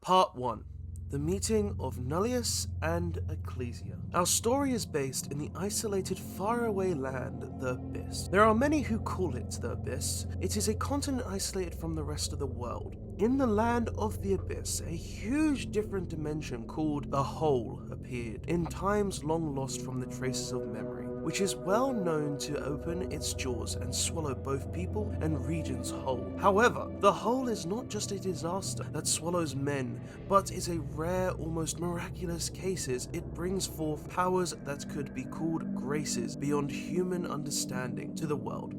Part 1. The meeting of Nullius and Ecclesia. Our story is based in the isolated faraway land, the Abyss. There are many who call it the Abyss. It is a continent isolated from the rest of the world. In the land of the Abyss, a huge different dimension called the Whole appeared, in times long lost from the traces of memory, which is well known to open its jaws and swallow both people and regions whole. However, the Whole is not just a disaster that swallows men, but is a rare, almost miraculous cases. It brings forth powers that could be called graces beyond human understanding to the world.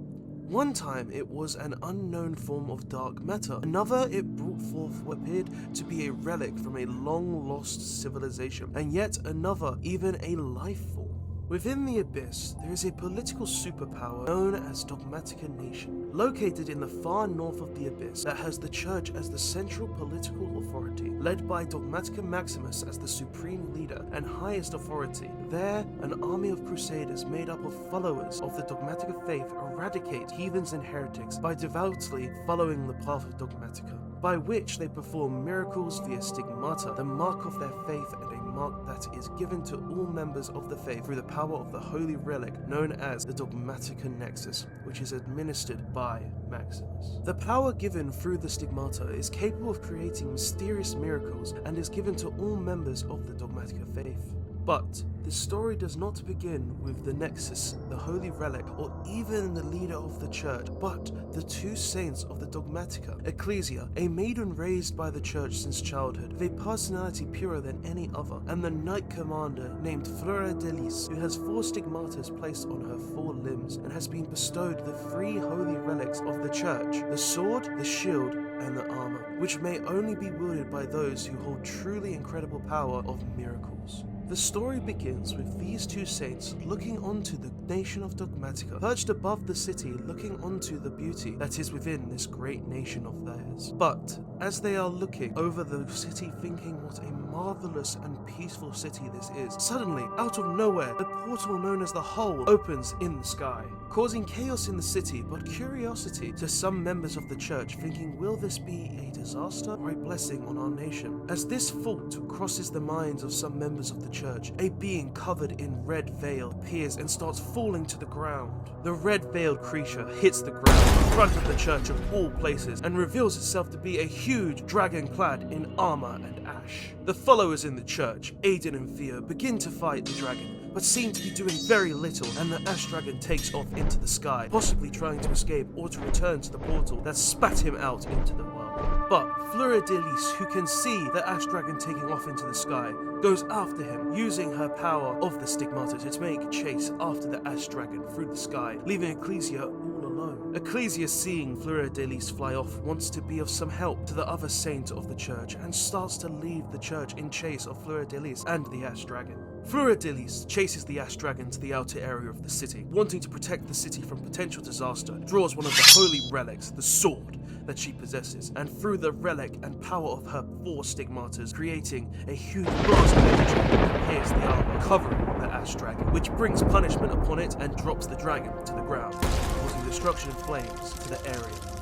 One time it was an unknown form of dark matter, another it brought forth what appeared to be a relic from a long lost civilization, and yet another even a life form. Within the Abyss, there is a political superpower known as Dogmatika Nation, located in the far north of the Abyss, that has the Church as the central political authority, led by Dogmatika Maximus as the supreme leader and highest authority. There, an army of crusaders made up of followers of the Dogmatika faith eradicate heathens and heretics by devoutly following the path of Dogmatika, by which they perform miracles via stigmata, the mark of their faith, and a mark that is given to all members of the faith through the power of the holy relic known as the Dogmatika Nexus, which is administered by Maximus. The power given through the stigmata is capable of creating mysterious miracles and is given to all members of the Dogmatika faith. But the story does not begin with the Nexus, the holy relic, or even the leader of the church, but the two saints of the Dogmatika. Ecclesia, a maiden raised by the church since childhood, with a personality purer than any other, and the knight commander named Fleur de Lis, who has 4 stigmatas placed on her 4 limbs, and has been bestowed the 3 holy relics of the church, the sword, the shield, and the armor, which may only be wielded by those who hold truly incredible power of miracles. The story begins with these 2 saints looking onto the nation of Dogmatika, perched above the city, looking onto the beauty that is within this great nation of theirs. But as they are looking over the city, thinking what a marvelous and peaceful city this is, suddenly, out of nowhere, a portal known as the Whole opens in the sky, causing chaos in the city, but curiosity to some members of the church, thinking, will this be a disaster or a blessing on our nation? As this thought crosses the minds of some members of the church, a being covered in red veil appears and starts falling to the ground. The red-veiled creature hits the ground in front of the church of all places and reveals itself to be a huge dragon clad in armor and ash. The followers in the church, Aiden and Theo, begin to fight the dragon, but seem to be doing very little, and the ash dragon takes off into the sky, possibly trying to escape or to return to the portal that spat him out into the world. But Fleur de Lis, who can see the ash dragon taking off into the sky, goes after him, using her power of the stigmata to make chase after the ash dragon through the sky, leaving Ecclesia all alone. Ecclesia, seeing Fleur de Lis fly off, wants to be of some help to the other saint of the church and starts to leave the church in chase of Fleur de Lis and the ash dragon. Fleur de Lis chases the ash dragon to the outer area of the city, wanting to protect the city from potential disaster, draws one of the holy relics, the sword, that she possesses, and through the relic and power of her 4 stigmatas, creating a huge blast of energy that pierces the armor, covering the ash dragon, which brings punishment upon it and drops the dragon to the ground, causing destruction and flames to the area below.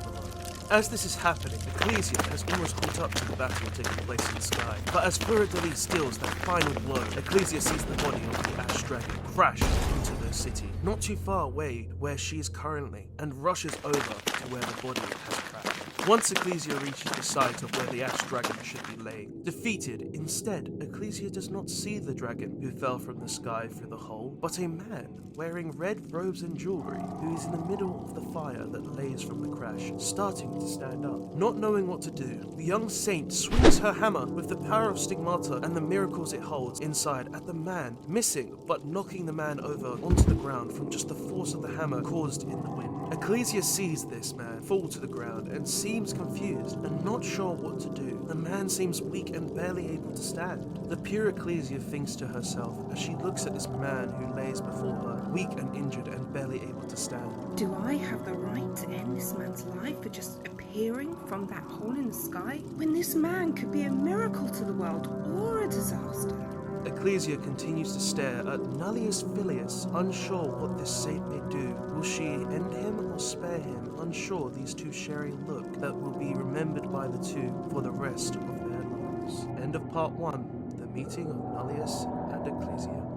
As this is happening, Ecclesia has almost caught up to the battle taking place in the sky, but as Fleur de Lis steals that final blow, Ecclesia sees the body of the ash dragon crash into the city, not too far away where she is currently, and rushes over to where the body has crashed. Once Ecclesia reaches the site of where the ash dragon should be laying, defeated, instead, Ecclesia does not see the dragon who fell from the sky through the hole, but a man wearing red robes and jewelry who is in the middle of the fire that lays from the crash, starting to stand up. Not knowing what to do, the young saint swings her hammer with the power of stigmata and the miracles it holds inside at the man, missing but knocking the man over onto the ground from just the force of the hammer caused in the wind. Ecclesia sees this man fall to the ground and seems confused and not sure what to do. The man seems weak and barely able to stand. The pure Ecclesia thinks to herself as she looks at this man who lays before her, weak and injured and barely able to stand. Do I have the right to end this man's life for just appearing from that hole in the sky, when this man could be a miracle to the world or a disaster? Ecclesia continues to stare at Nullius Filius, unsure what this saint may do. Will she end him or spare him? Unsure, these two sharing a look that will be remembered by the two for the rest of their lives. End of part 1, The Meeting of Nullius and Ecclesia.